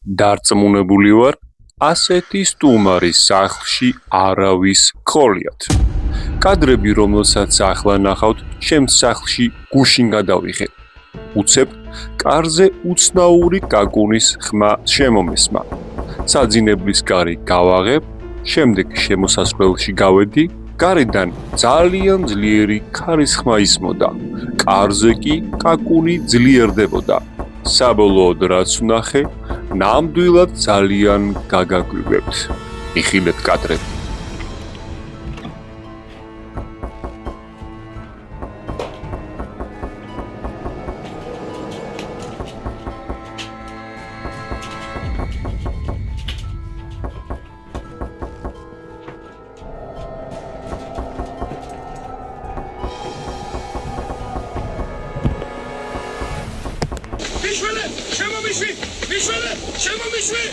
დარწმუნებული ვარ, ასეთი სტუმარის სახლში არავის გყოლიათ. კადრები, რომელსაც ახლა ნახავთ, ჩემს სახლში გუშინ გადავიღე. უცებ კარზე უცნაური კაკუნის ხმა შემომესმა. საძინებლის კარი გავაღებ, შემდეგ შემოსასვლელში გავედი, გარედან ძალიან ძლიერი ქარის ხმა ისმოდა. კარზე კი კაკუნი ძლიერდებოდა. საბოლოოდ რაც ვნახე, ნამდვილად ძალიან გაგაგვივებთ. იხილეთ კადრები. Mișule! Ce mă mișui! Mișule! Ce mă mișui!